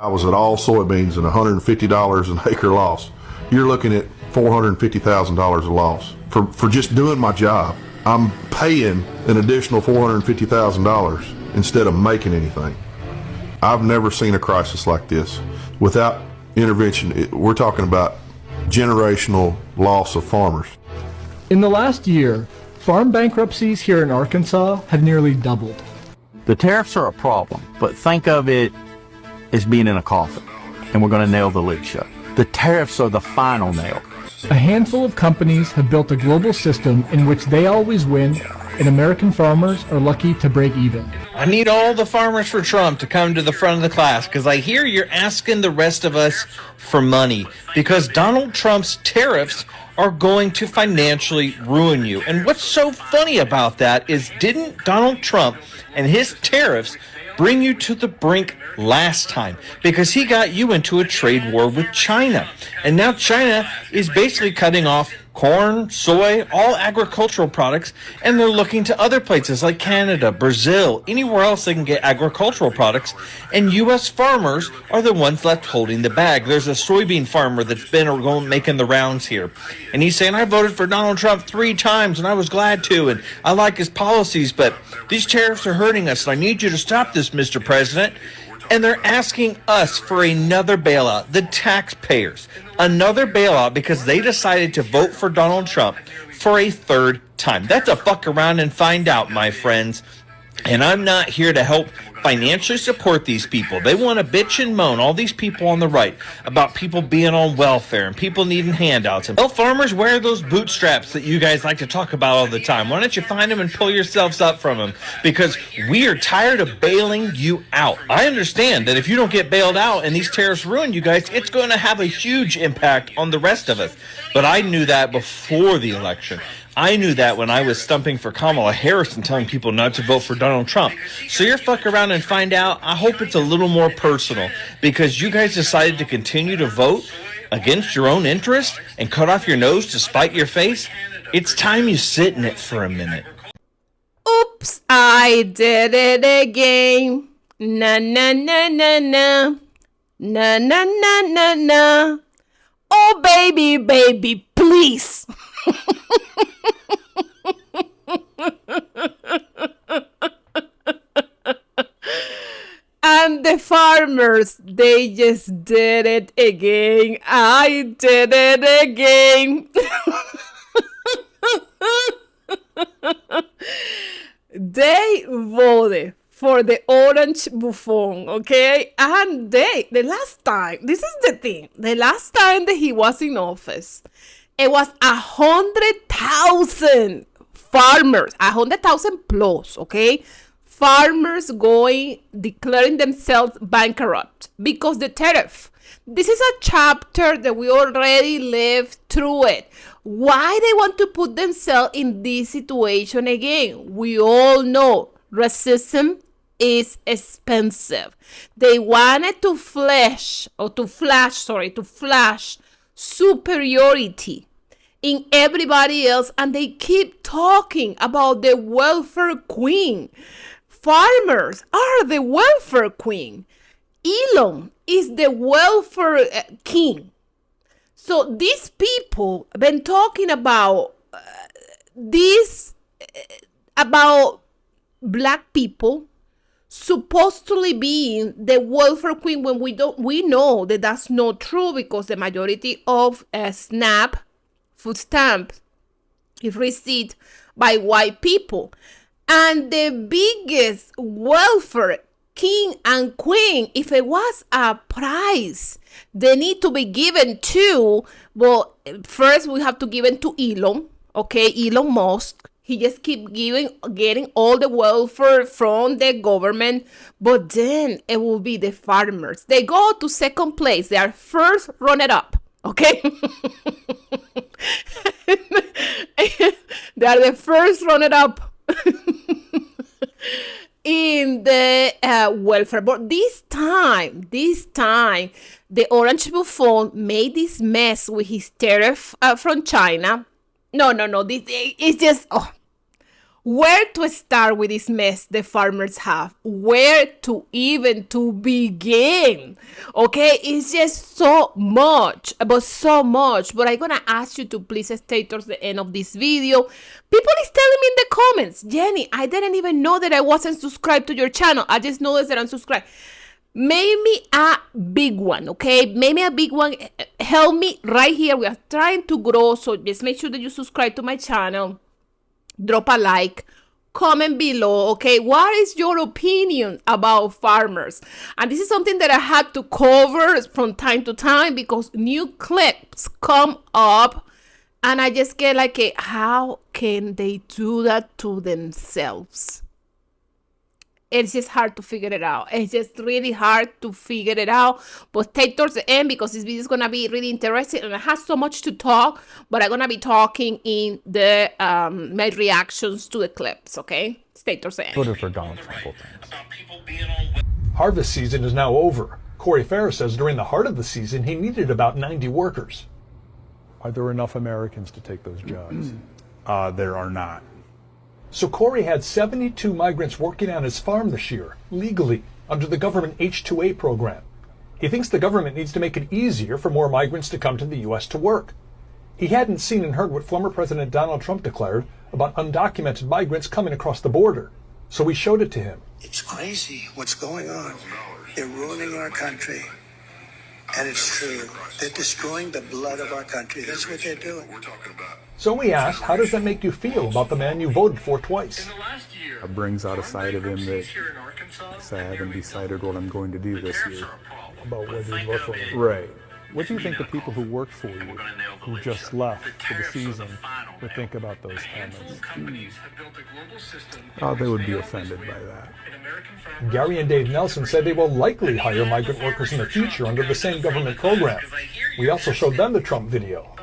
I was at all soybeans and $150 an acre loss. You're looking at $450,000 a loss for just doing my job. I'm paying an additional $450,000 instead of making anything. I've never seen a crisis like this. Without intervention, we're talking about generational loss of farmers. In the last year, farm bankruptcies here in Arkansas have nearly doubled. The tariffs are a problem, but think of it as being in a coffin, and we're going to nail the lid shut. The tariffs are the final nail. A handful of companies have built a global system in which they always win, and American farmers are lucky to break even. I need all the farmers for Trump to come to the front of the class, because I hear you're asking the rest of us for money, because Donald Trump's tariffs are going to financially ruin you. And what's so funny about that is, didn't Donald Trump and his tariffs bring you to the brink last time? Because he got you into a trade war with China. And now China is basically cutting off corn, soy, all agricultural products, and they're looking to other places like Canada, Brazil, anywhere else they can get agricultural products, and U.S. farmers are the ones left holding the bag. There's a soybean farmer that's been making the rounds here, and he's saying, I voted for Donald Trump 3 times, and I was glad to, and I like his policies, but these tariffs are hurting us, and I need you to stop this, Mr. President. And they're asking us for another bailout, the taxpayers, another bailout because they decided to vote for Donald Trump for a 3rd time. That's a fuck around and find out, my friends. And I'm not here to help financially support these people. They want to bitch and moan, all these people on the right, about people being on welfare and people needing handouts. And well, farmers, wear those bootstraps that you guys like to talk about all the time. Why don't you find them and pull yourselves up from them? Because we are tired of bailing you out. I understand that if you don't get bailed out and these tariffs ruin you guys, it's going to have a huge impact on the rest of us. But I knew that before the election. I knew that when I was stumping for Kamala Harris and telling people not to vote for Donald Trump. So you're fuck around and find out. I hope it's a little more personal because you guys decided to continue to vote against your own interest and cut off your nose to spite your face. It's time you sit in it for a minute. Oops, I did it again. Na na na na na. Na na na na na. Oh baby, baby, please. And the farmers, they just did it again. I did it again. They voted for the orange buffoon, okay? And the last time, this is the thing, the last time that he was in office, it was 100,000 farmers, 100,000 plus, okay? Farmers declaring themselves bankrupt because the tariff. This is a chapter that we already lived through it. Why they want to put themselves in this situation again? We all know racism is expensive. They wanted to flash superiority in everybody else, and they keep talking about the welfare queen. Farmers are the welfare queen. Elon is the welfare king. So these people have been talking about about black people supposedly being the welfare queen when we know that that's not true because the majority of SNAP food stamps is received by white people. And the biggest welfare king and queen, if it was a prize, they need to be given to, well, first we have to give it to Elon, okay, Elon Musk. He just keep getting all the welfare from the government, but then it will be the farmers. They go to second place. They are first runner-up, okay? They are the first runner-up in the welfare. But this time, the orange buffoon made this mess with his tariff from China. No. This it's just where to start with this mess the farmers have, where to even to begin. Okay, it's just so much, but I'm gonna ask you to please stay towards the end of this video. People is telling me in the comments, Jenny, I didn't even know that I wasn't subscribed to your channel. I just noticed that I'm subscribed. Make me a big one, okay? Make me a big one. Help me right here. We are trying to grow, so just make sure that you subscribe to my channel. Drop a like, comment below, okay? What is your opinion about farmers? And this is something that I had to cover from time to time because new clips come up and I just get like, how can they do that to themselves? It's just hard to figure it out. It's just really hard to figure it out. But stay towards the end because this video is going to be really interesting. And I have so much to talk. But I'm going to be talking in the my reactions to the clips, okay? Stay towards the end. Voted for Donald Trump, both times. Harvest season is now over. Corey Farris says during the heart of the season, he needed about 90 workers. Are there enough Americans to take those jobs? There are not. So Corey had 72 migrants working on his farm this year, legally, under the government H-2A program. He thinks the government needs to make it easier for more migrants to come to the U.S. to work. He hadn't seen and heard what former President Donald Trump declared about undocumented migrants coming across the border. So we showed it to him. It's crazy what's going on. They're ruining our country. And it's true. They're destroying the blood of our country. That's what they're doing. So we asked, how does that make you feel about the man you voted for twice? It brings out a side of him that I haven't decided what I'm going to do this year. About whether you vote for him. Right. What do you think the people who work for you, who just left for the season, would think about those comments? Oh, they would be offended by that. Gary and Dave Nelson said they will likely hire migrant workers in the future under the same government program. We also showed them the Trump video.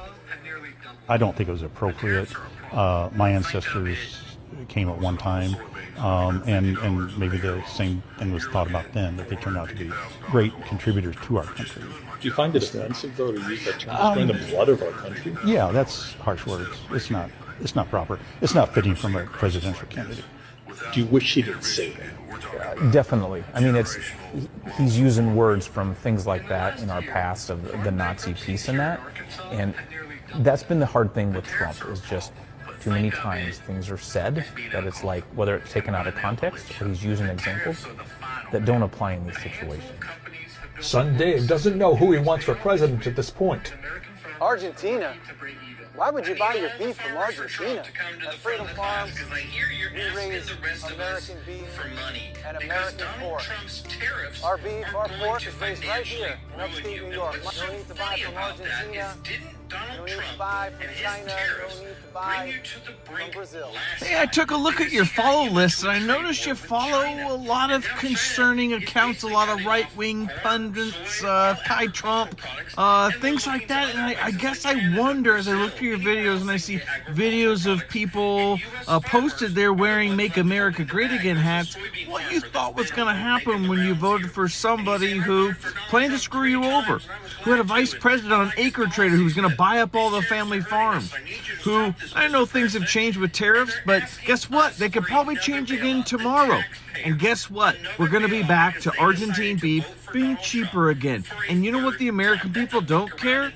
I don't think it was appropriate. My ancestors came at one time, and maybe the same thing was thought about then, that they turned out to be great contributors to our country. Do you find it offensive, though, to use that term, destroying the blood of our country? Yeah, that's harsh words. It's not proper. It's not fitting from a presidential candidate. Do you wish he didn't say that? Definitely. I mean, he's using words from things like that in our past of the Nazi peace and that, and that's been the hard thing with Trump, is just too many times things are said that it's like, whether it's taken out of context or he's using examples that don't apply in these situations. Son Dave doesn't know who he wants for president at this point. Argentina? Why would you buy your beef from Argentina? At Freedom Farms, we raise American beef and American pork. Our beef, our pork is raised right here in upstate New York. No need to buy from Argentina. No need to buy from China. No need to buy from Brazil. Hey, I took a look at your follow list and I noticed you follow a lot of concerning accounts, a lot of right-wing pundits, Ty Trump, things like that. And I guess I wonder, as I look through your videos and I see videos of people posted there wearing Make America Great Again hats, what you thought was going to happen when you voted for somebody who planned to screw you over, who had a vice president on Acre Trader who's going to buy up all the family farms, who, I know things have changed with tariffs, but guess what? They could probably change again tomorrow. And guess what? We're going to be back to Argentine beef being cheaper again. And you know what the American people don't care?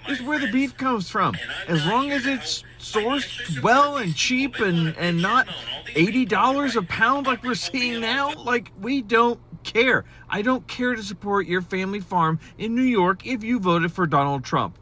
Is where the beef comes from. As long as it's sourced well and cheap and not $80 a pound like we're seeing now, like, we don't care. I don't care to support your family farm in New York if you voted for Donald Trump.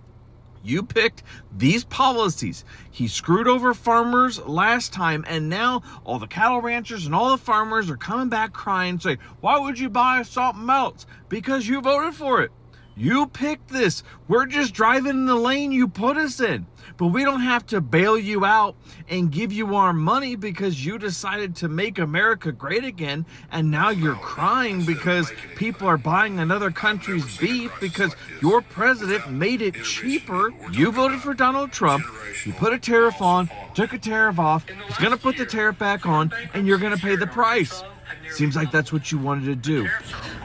You picked these policies. He screwed over farmers last time, and now all the cattle ranchers and all the farmers are coming back crying, saying, why would you buy something else? Because you voted for it. You picked this. We're just driving in the lane you put us in. But we don't have to bail you out and give you our money because you decided to make America great again. And now you're crying because people are buying another country's beef because your president made it cheaper. You voted for Donald Trump. You put a tariff on, took a tariff off. He's going to put the tariff back on, and you're going to pay the price. Seems like that's what you wanted to do.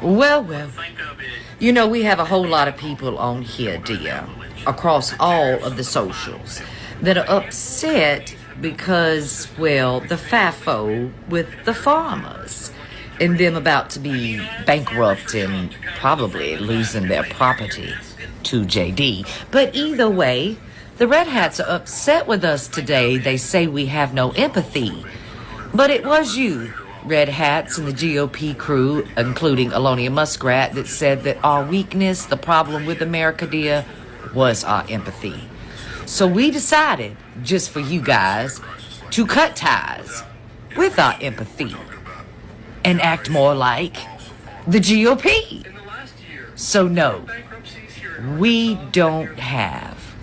Well, you know, we have a whole lot of people on here, dear, across all of the socials, that are upset because, well, the FAFO with the farmers and them about to be bankrupt and probably losing their property to JD. But either way, the Red Hats are upset with us today. They say we have no empathy. But it was you, Red Hats, and the GOP crew, including Alonia Muskrat, that said that our weakness, the problem with America, dear, was our empathy. So we decided, just for you guys, to cut ties with our empathy and act more like the GOP. So no, we don't have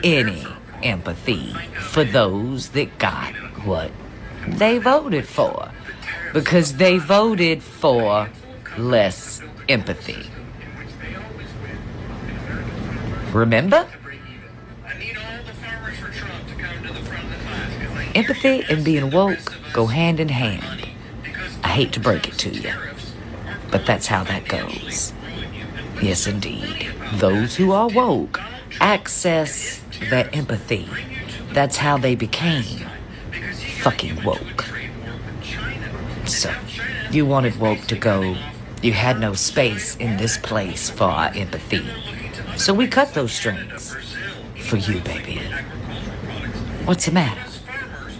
any empathy for those that got what they voted for, because they voted for less empathy. Remember? Empathy and being woke go hand in hand. I hate to break it to you, but that's how that goes. Yes, indeed. Those who are woke access that empathy. That's how they became fucking woke. So, you wanted woke to go. You had no space in this place for our empathy. So we cut those strings. For you, baby. What's the matter?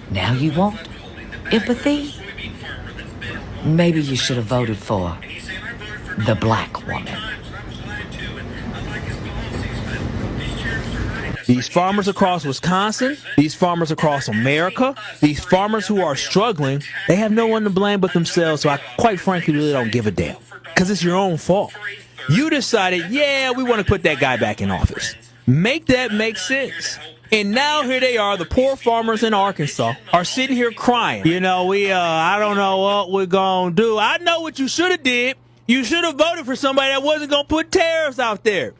Now you want empathy? Maybe you should have voted for the black woman. These farmers across Wisconsin, these farmers across America, these farmers who are struggling, they have no one to blame but themselves, so I quite frankly really don't give a damn. Because it's your own fault. You decided, yeah, we want to put that guy back in office. Make that make sense. And now here they are, the poor farmers in Arkansas are sitting here crying. You know, I don't know what we're going to do. I know what you should have did. You should have voted for somebody that wasn't going to put tariffs out there.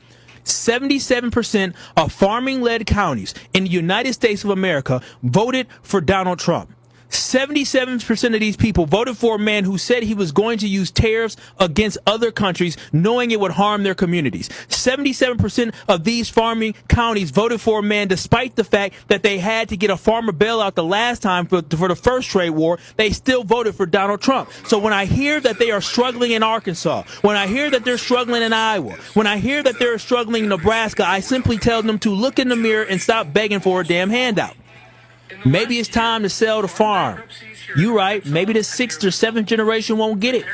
77% of farming-led counties in the United States of America voted for Donald Trump. 77% of these people voted for a man who said he was going to use tariffs against other countries, knowing it would harm their communities. 77% of these farming counties voted for a man despite the fact that they had to get a farmer bailout the last time for the first trade war. They still voted for Donald Trump. So when I hear that they are struggling in Arkansas, when I hear that they're struggling in Iowa, when I hear that they're struggling in Nebraska, I simply tell them to look in the mirror and stop begging for a damn handout. Maybe it's time to sell the farm. You right, maybe the 6th or 7th generation won't get it.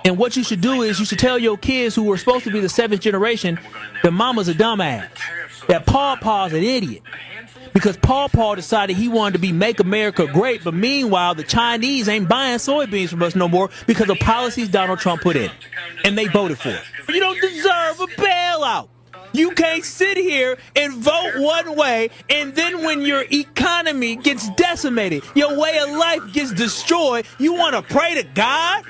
And what you should do is you should tell your kids who were supposed to be the 7th generation that mama's a dumbass, that Paw's an idiot. Because Paw decided he wanted to be Make America Great, but meanwhile the Chinese ain't buying soybeans from us no more because of policies Donald Trump put in. And they voted for it. You don't deserve a bailout. You can't sit here and vote one way, and then when your economy gets decimated, your way of life gets destroyed, you want to pray to God?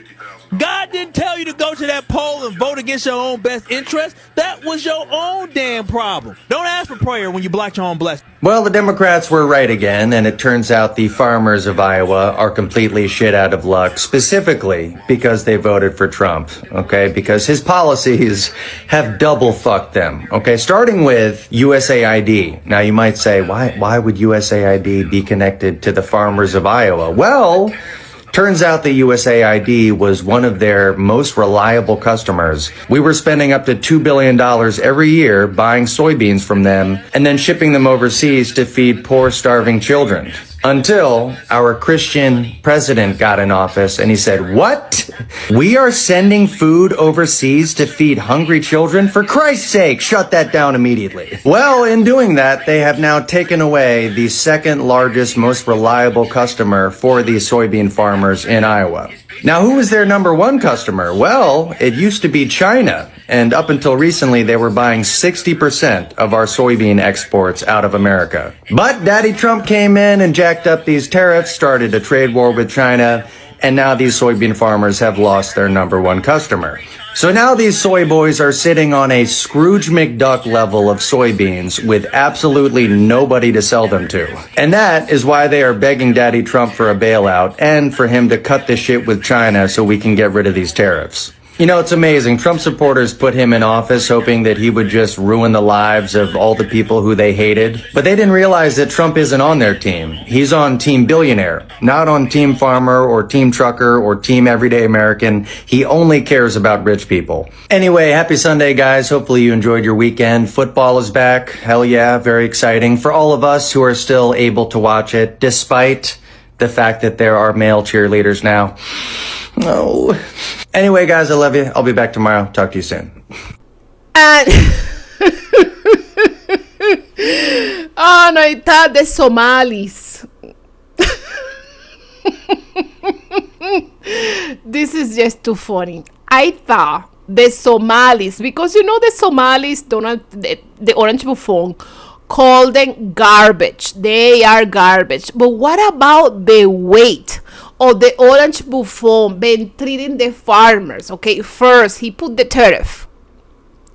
God didn't tell you to go to that poll and vote against your own best interest. That was your own damn problem. Don't ask for prayer when you block your own blessing. Well, the Democrats were right again, and it turns out the farmers of Iowa are completely shit out of luck, specifically because they voted for Trump, okay? Because his policies have double fucked them, okay? Starting with USAID. Now, you might say, why would USAID be connected to the farmers of Iowa? Well, turns out the USAID was one of their most reliable customers. We were spending up to $2 billion every year buying soybeans from them and then shipping them overseas to feed poor, starving children. Until our Christian president got in office and he said, "What? We are sending food overseas to feed hungry children? For Christ's sake, shut that down immediately." Well, in doing that, they have now taken away the second largest, most reliable customer for these soybean farmers in Iowa. Now, who was their number one customer? Well, it used to be China. And up until recently, they were buying 60% of our soybean exports out of America. But Daddy Trump came in and jacked up these tariffs, started a trade war with China, and now these soybean farmers have lost their number one customer. So now these soy boys are sitting on a Scrooge McDuck level of soybeans with absolutely nobody to sell them to. And that is why they are begging Daddy Trump for a bailout and for him to cut the shit with China so we can get rid of these tariffs. You know, it's amazing. Trump supporters put him in office hoping that he would just ruin the lives of all the people who they hated. But they didn't realize that Trump isn't on their team. He's on Team Billionaire, not on Team Farmer or Team Trucker or Team Everyday American. He only cares about rich people. Anyway, happy Sunday, guys. Hopefully you enjoyed your weekend. Football is back. Hell yeah, very exciting for all of us who are still able to watch it, despite the fact that there are male cheerleaders now. No. Anyway, guys, I love you. I'll be back tomorrow. Talk to you soon. And oh no, I thought the Somalis. This is just too funny. I thought the Somalis, because you know the Somalis, the Orange Buffon, call them garbage. They are garbage. But what about the weight of the Orange Buffon been treating the farmers? Okay, first he put the tariff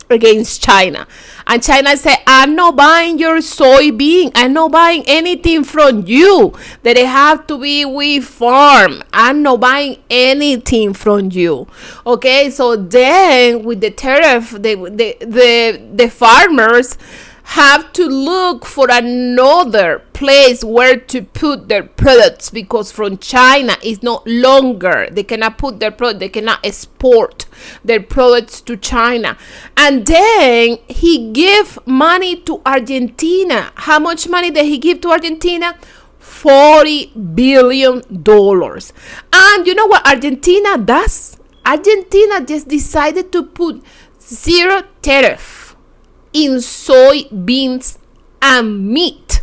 against China, and China said, I'm not buying your soybean, I'm not buying anything from you that it have to be we farm, I'm not buying anything from you. Okay, so then with the tariff, the farmers have to look for another place where to put their products, because from China is no longer, they cannot put their product, they cannot export their products to China. And then he give money to Argentina. How much money did he give to Argentina? $40 billion. And you know what Argentina does? Argentina just decided to put zero tariff in soybeans and meat,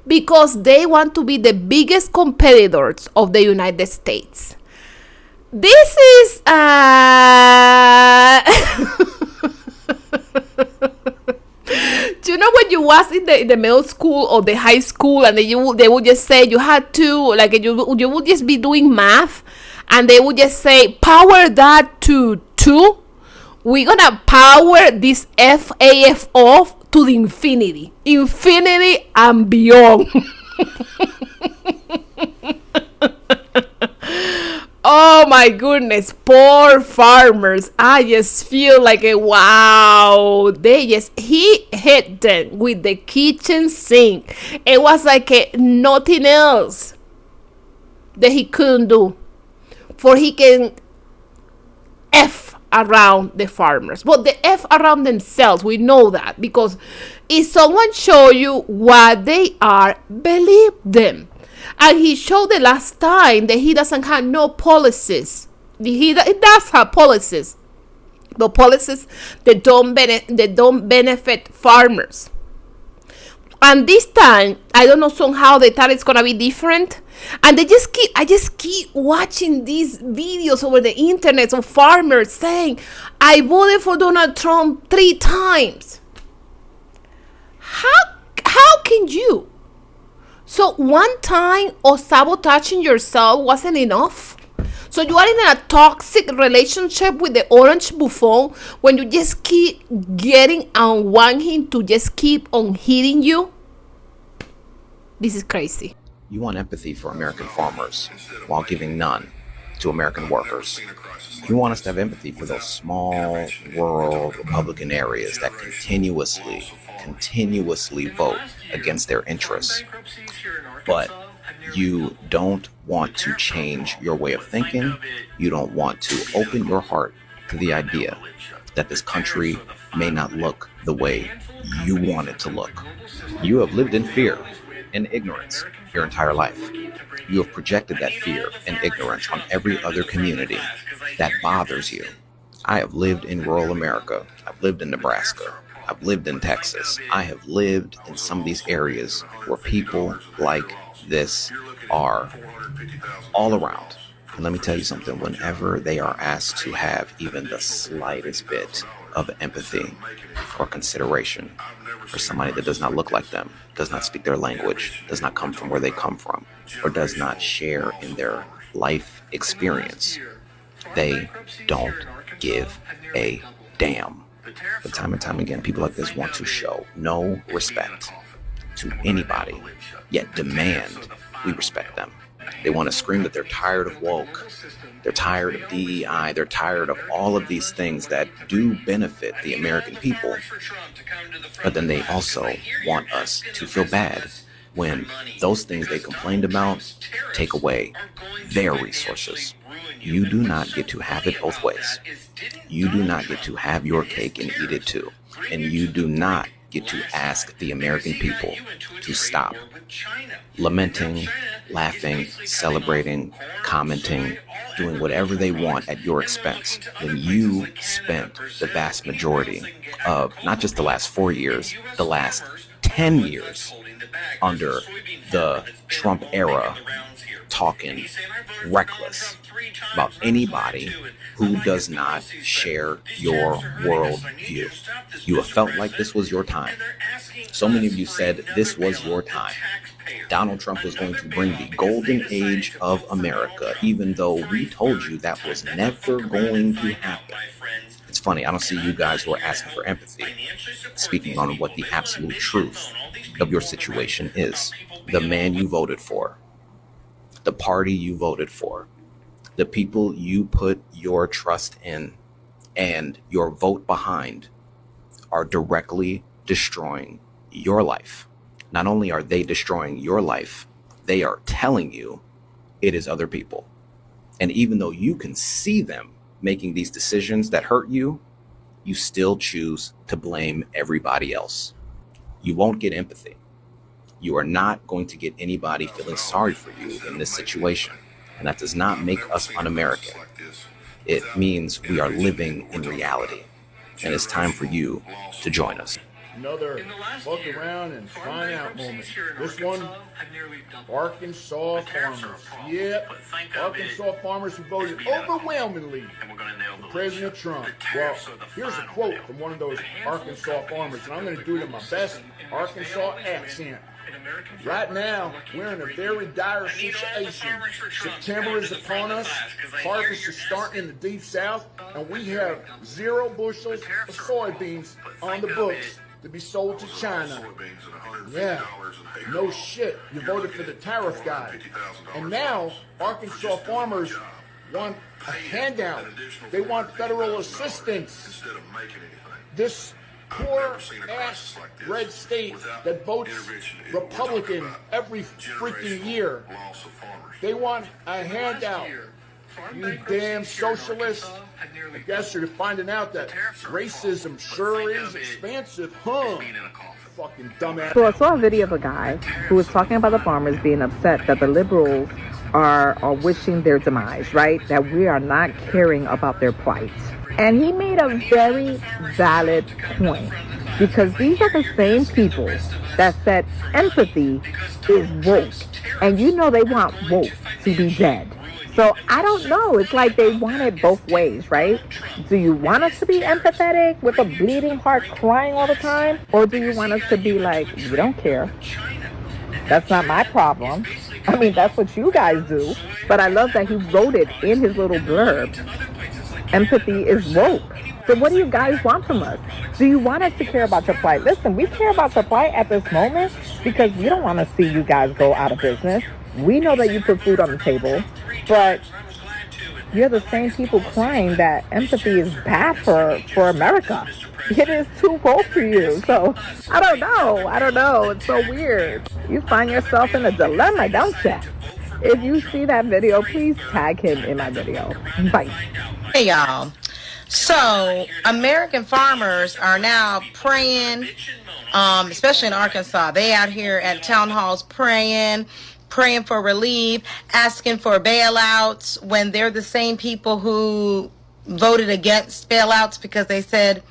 because they want to be the biggest competitors of the United States. This is you know, when you was in the middle school or the high school, and they would just say you had to, like, you would just be doing math, and they would just say power that to 2. We're gonna power this FAFO to the infinity and beyond. Oh my goodness, poor farmers. I just feel like wow, he hit them with the kitchen sink. It was like nothing else that he couldn't do, for he can F around the farmers, but the F around themselves. We know that, because if someone show you what they are, believe them. And he showed the last time that he doesn't have no policies. He does have policies, but policies that don't benefit farmers. And this time, I don't know, somehow they thought it's gonna be different. And I just keep watching these videos over the internet of farmers saying, I voted for Donald Trump 3 times. How can you? So one time of sabotaging yourself wasn't enough? So you are in a toxic relationship with the Orange Buffon when you just keep getting and want him to just keep on hitting you? This is crazy. You want empathy for American farmers while giving none to American workers. You want us to have empathy for those small, rural, Republican areas that continuously vote against their interests. But you don't want to change your way of thinking. You don't want to open your heart to the idea that this country may not look the way you want it to look. You have lived in fear and ignorance your entire life. You have projected that fear and ignorance on every other community that bothers you. I have lived in rural America. I've lived in Nebraska. I've lived in Texas. I have lived in some of these areas where people like this are all around. And let me tell you something, whenever they are asked to have even the slightest bit of empathy or consideration for somebody that does not look like them, does not speak their language, does not come from where they come from, or does not share in their life experience, they don't give a damn. But time and time again, people like this want to show no respect to anybody, yet demand we respect them. They want to scream that they're tired of woke. They're tired of DEI. They're tired of all of these things that do benefit the American people. But then they also want us to feel bad when those things they complained about take away their resources. You do not get to have it both ways. You do not get to have your cake and eat it too. And you do not get to ask the American people to stop lamenting, laughing, celebrating, commenting, doing whatever they want at your expense when you spent the vast majority of not just the last 4 years, the last 10 years under the Trump era talking reckless about anybody who does not share your worldview. You have felt like this was your time. So many of you said this was your time. Donald Trump was going to bring the golden age of America, even though we told you that was never going to happen. It's funny, I don't see you guys who are asking for empathy, speaking on what the absolute truth of your situation is. The man you voted for, the party you voted for, the people you put your trust in and your vote behind are directly destroying your life. Not only are they destroying your life, they are telling you it is other people. And even though you can see them making these decisions that hurt you, you still choose to blame everybody else. You won't get empathy. You are not going to get anybody feeling sorry for you in this situation. And that does not make us un-American. It means we are living in reality. And it's time for you to join us. Another look around and find out moment. This one, Arkansas farmers. Yep, Arkansas farmers who voted overwhelmingly for President Trump. Well, here's a quote from one of those Arkansas farmers, and I'm going to do it in my best Arkansas accent. Right now, we're in a very dire situation. September is upon us, harvest is starting in the deep south, and we have 0 bushels of soybeans on the books to be sold to China. Yeah, no shit, you voted for the tariff guy. And now, Arkansas farmers want a handout. They want federal assistance. This poor-ass red state that votes Republican every freaking year. They want a handout. You damn socialists. I guess you're finding out that racism sure is expansive, huh? Fucking dumbass. So I saw a video of a guy who was talking about the farmers being upset that the liberals are wishing their demise, right? That we are not caring about their plight. And he made a very valid point, because these are the same people that said empathy is woke. And you know they want woke to be dead. So I don't know. It's like they want it both ways, right? Do you want us to be empathetic with a bleeding heart crying all the time? Or do you want us to be like, you don't care. That's not my problem. I mean, that's what you guys do. But I love that he wrote it in his little blurb. Empathy is woke. So what do you guys want from us? Do you want us to care about your plight? Listen, we care about your plight at this moment because we don't want to see you guys go out of business. We know that you put food on the table, but you're the same people crying that empathy is bad for America. It is too woke for you. So I don't know. It's so weird. You find yourself in a dilemma, don't you? If you see that video, please tag him in my video. Bye. Hey y'all. So American farmers are now praying, especially in Arkansas. They out here at town halls praying for relief, asking for bailouts when they're the same people who voted against bailouts because they said,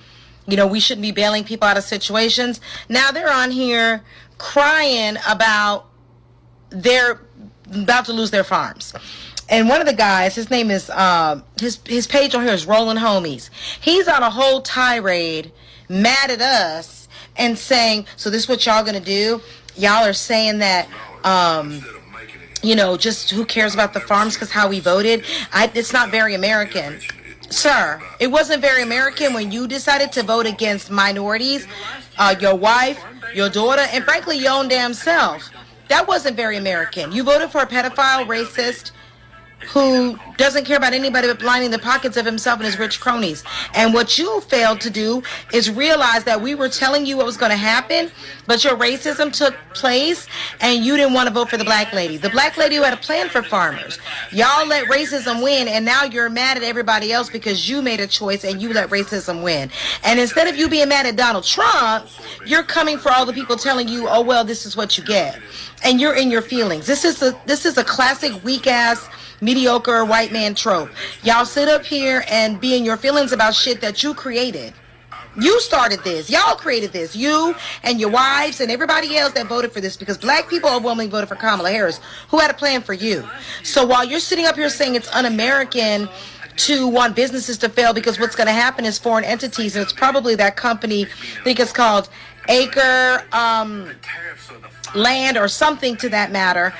you know, we shouldn't be bailing people out of situations. Now they're on here crying about they're about to lose their farms. And one of the guys, his name is, his page on here is Rolling Homies. He's on a whole tirade, mad at us, and saying, so this is what y'all gonna do? Y'all are saying that, you know, just who cares about the farms because how we voted? It's not very American. Sir, it wasn't very American when you decided to vote against minorities, your wife, your daughter, and frankly, your own damn self. That wasn't very American. You voted for a pedophile, racist, who doesn't care about anybody but lining the pockets of himself and his rich cronies. And what you failed to do is realize that we were telling you what was going to happen, but your racism took place and you didn't want to vote for the black lady. The black lady who had a plan for farmers. Y'all let racism win, and now you're mad at everybody else because you made a choice and you let racism win. And instead of you being mad at Donald Trump, you're coming for all the people telling you, oh, well, this is what you get. And you're in your feelings. This is a classic weak-ass mediocre white man trope. Y'all sit up here and be in your feelings about shit that you created. You started this. Y'all created this. You and your wives and everybody else that voted for this, because black people overwhelmingly voted for Kamala Harris, who had a plan for you. So while you're sitting up here saying it's un-American to want businesses to fail because what's going to happen is foreign entities, and it's probably that company, I think it's called Acre Land or something to that matter,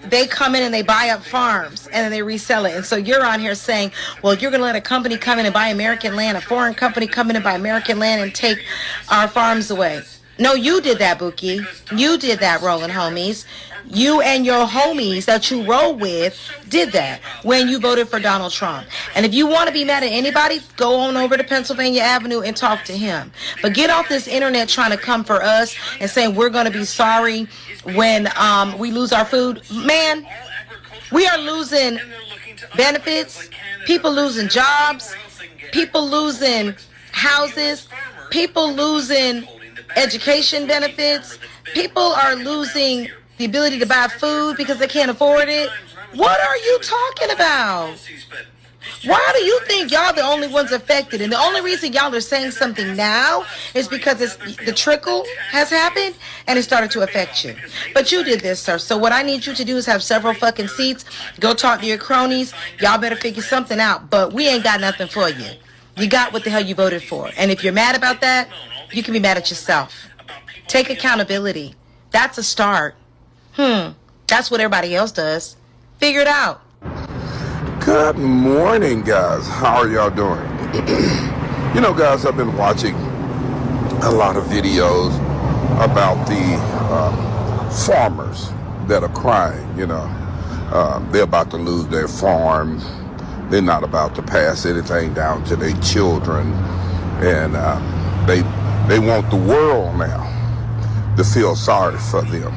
they come in and they buy up farms and then they resell it. And so you're on here saying, well, you're going to let a company come in and buy American land, a foreign company come in and buy American land and take our farms away. No, you did that, Bookie. You did that, rolling homies. You and your homies that you roll with did that when you voted for Donald Trump. And if you want to be mad at anybody, go on over to Pennsylvania Avenue and talk to him. But get off this internet trying to come for us and saying we're going to be sorry when we lose our food. Man, we are losing benefits, people losing jobs, people losing houses, people losing education benefits, people are losing the ability to buy food because they can't afford it. What are you talking about? Why do you think y'all the only ones affected? And the only reason y'all are saying something now is because the trickle has happened and it started to affect you. But you did this, sir. So what I need you to do is have several fucking seats. Go talk to your cronies. Y'all better figure something out. But we ain't got nothing for you. You got what the hell you voted for. And if you're mad about that, you can be mad at yourself. Take accountability. That's a start. That's what everybody else does. Figure it out. Good morning, guys. How are y'all doing? You know, guys, I've been watching a lot of videos about the farmers that are crying, you know. They're about to lose their farm. They're not about to pass anything down to their children. And they want the world now to feel sorry for them.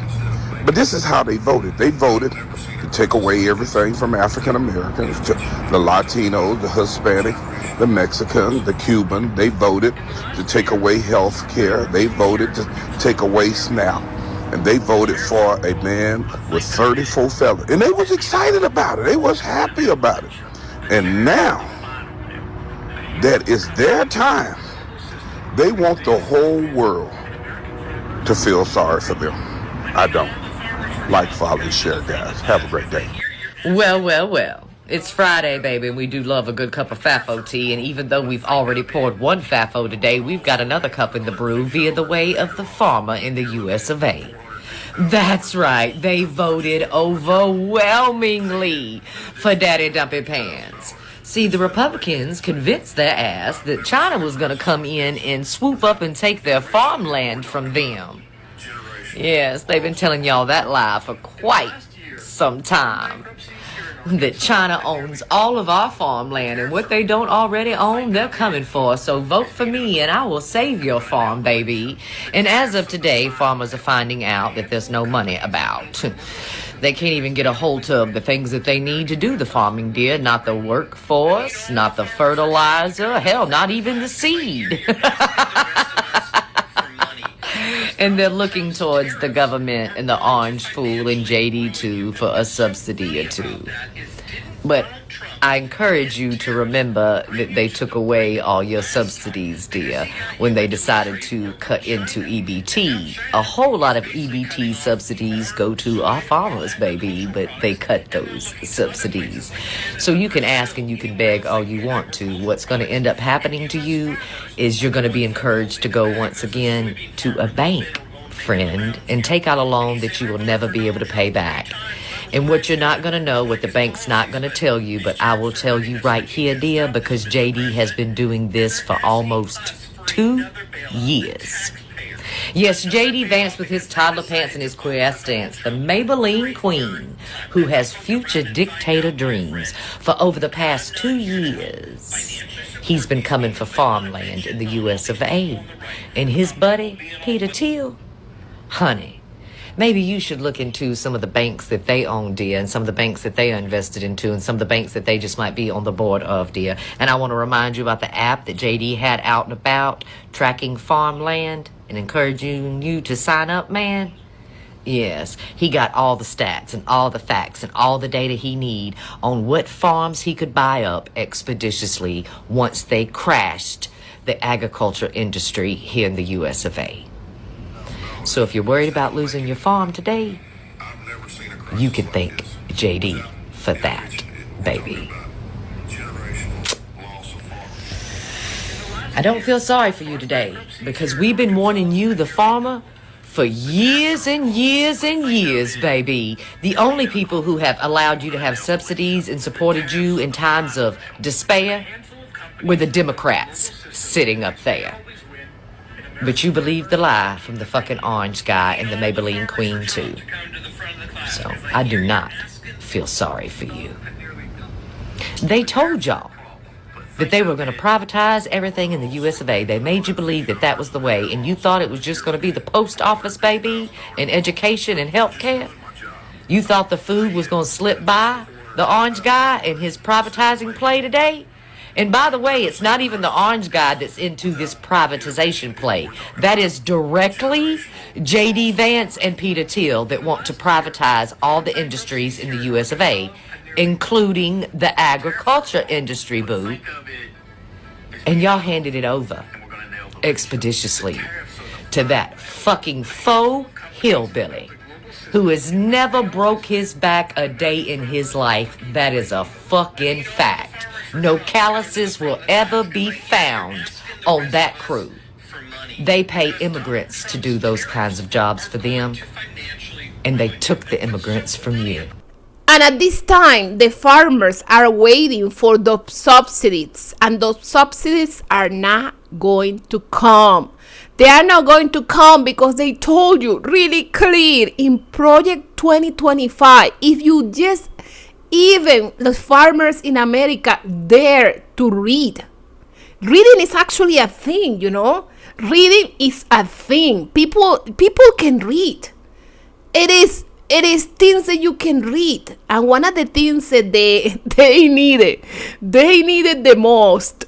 But this is how they voted. They voted to take away everything from African Americans, to the Latinos, the Hispanic, the Mexican, the Cuban. They voted to take away health care. They voted to take away SNAP. And they voted for a man with 34 felonies. And they was excited about it. They was happy about it. And now that it's their time, they want the whole world to feel sorry for them. I don't. Like, follow, and share, guys. Have a great day. Well, well, well. It's Friday, baby, and we do love a good cup of FAFO tea, and even though we've already poured one FAFO today, we've got another cup in the brew via the way of the farmer in the US of A. That's right, they voted overwhelmingly for Daddy Dumpy Pants. See, the Republicans convinced their ass that China was going to come in and swoop up and take their farmland from them. Yes, they've been telling y'all that lie for quite some time. That China owns all of our farmland, and what they don't already own, they're coming for. So vote for me, and I will save your farm, baby. And as of today, farmers are finding out that there's no money about. They can't even get a hold of the things that they need to do the farming, dear. Not the workforce, not the fertilizer, hell, not even the seed. And they're looking towards the government and the orange fool and JD2 for a subsidy or two. But I encourage you to remember that they took away all your subsidies, dear, when they decided to cut into EBT. A whole lot of EBT subsidies go to our farmers, baby, but they cut those subsidies. So you can ask and you can beg all you want to. What's going to end up happening to you is you're going to be encouraged to go once again to a bank, friend, and take out a loan that you will never be able to pay back. And what you're not going to know, what the bank's not going to tell you, but I will tell you right here, dear, because JD has been doing this for almost 2 years. Yes, J.D. Vance with his toddler pants and his queer stance, the Maybelline queen who has future dictator dreams. For over the past 2 years, he's been coming for farmland in the U.S. of A. And his buddy, Peter Thiel, honey, maybe you should look into some of the banks that they own, dear, and some of the banks that they are invested into, and some of the banks that they just might be on the board of, dear. And I want to remind you about the app that JD had out and about, tracking farmland and encouraging you to sign up, man. Yes, he got all the stats and all the facts and all the data he need on what farms he could buy up expeditiously once they crashed the agriculture industry here in the US of A. So if you're worried about losing your farm today, you can thank JD for that, baby. I don't feel sorry for you today because we've been warning you, the farmer, for years and years and years, baby. The only people who have allowed you to have subsidies and supported you in times of despair were the Democrats sitting up there. But you believed the lie from the fucking orange guy and the Maybelline queen too. So I do not feel sorry for you. They told y'all that they were going to privatize everything in the US of A. They made you believe that that was the way, and you thought it was just going to be the post office, baby, and education and healthcare. You thought the food was going to slip by the orange guy and his privatizing play today. And by the way, it's not even the orange guy that's into this privatization play. That is directly J.D. Vance and Peter Thiel that want to privatize all the industries in the US of A, including the agriculture industry, boo. And y'all handed it over expeditiously to that fucking faux hillbilly who has never broke his back a day in his life. That is a fucking fact. No calluses will ever be found on that crew. They pay immigrants to do those kinds of jobs for them, and they took the immigrants from you. And at this time, the farmers are waiting for those subsidies, and those subsidies are not going to come. They are not going to come because they told you really clear in Project 2025, if you just, even the farmers in America dare to read. Reading is actually a thing, you know. Reading is a thing. People can read. It is things that you can read. And one of the things that they needed the most,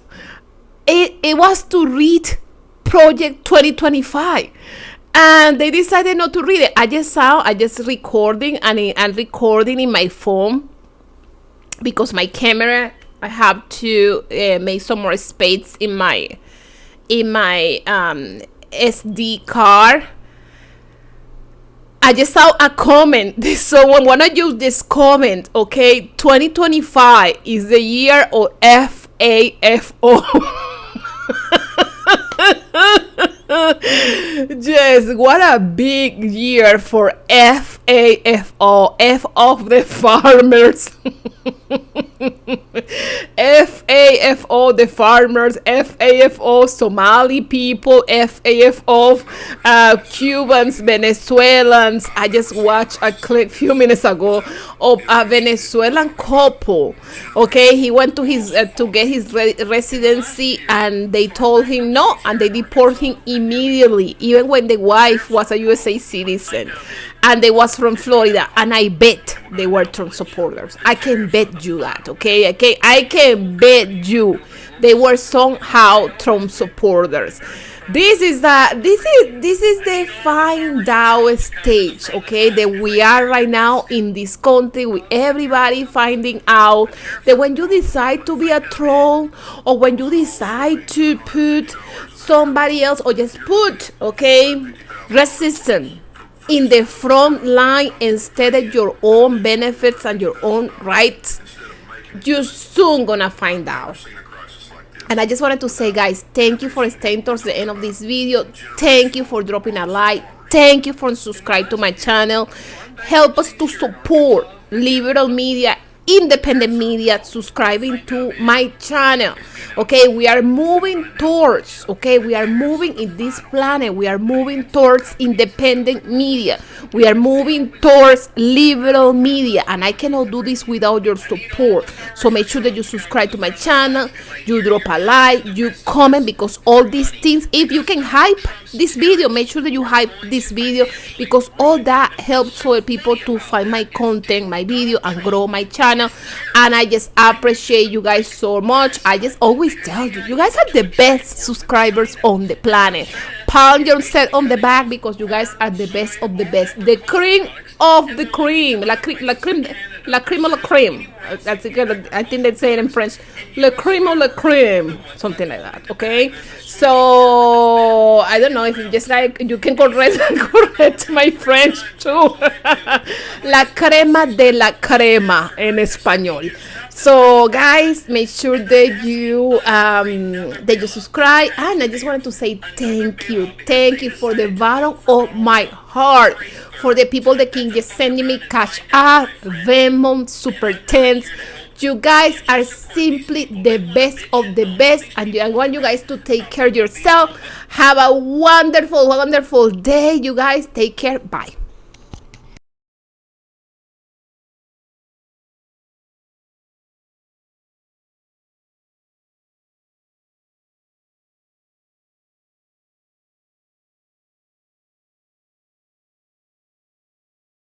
it was to read Project 2025. And they decided not to read it. I just recording and recording in my phone because my camera, I have to make some more space in my SD card. I just saw a comment. Someone wanna use this comment, okay? 2025 is the year of FAFO. Yes, what a big year for FAFO. F of the farmers. FAFO, the farmers. FAFO, Somali people. FAFO, Cubans, Venezuelans. I just watched a clip a few minutes ago of a Venezuelan couple. Okay, he went to his to get his residency, and they told him no, and they deported him immediately, even when the wife was a USA citizen and they was from Florida. And I bet they were Trump supporters. I can bet you that, okay? I can bet you they were somehow Trump supporters. This is the find out stage, okay, that we are right now in this country, with everybody finding out that when you decide to be a troll, or when you decide to put somebody else, or just put, okay, racism in the front line instead of your own benefits and your own rights, you're soon gonna find out. And I just wanted to say, guys, thank you for staying towards the end of this video. Thank you for dropping a like. Thank you for subscribing to my channel. Help us to support liberal media independent media, subscribing to my channel. Okay, we are moving towards, we are moving in this planet, we are moving towards independent media, we are moving towards liberal media, and I cannot do this without your support. So make sure that you subscribe to my channel, you drop a like, you comment, because all these things, if you can hype this video, make sure that you hype this video, because all that helps for people to find my content, my video, and grow my channel. And I just appreciate you guys so much. I just always tell you, you guys are the best subscribers on the planet. Pound yourself on the back, because you guys are the best of the best, the cream of the cream, la creme of la creme. I think they say it in French, le creme of la creme, something like that. Okay, so I don't know if you just like, you can correct my French too. La crema de la crema en español. So guys, make sure that you subscribe, and I just wanted to say thank you for the bottom of my heart, for the people that can just sending me Cash App, Venmo, Super Tens. You guys are simply the best of the best, and I want you guys to take care of yourself. Have a wonderful day, you guys. Take care. Bye.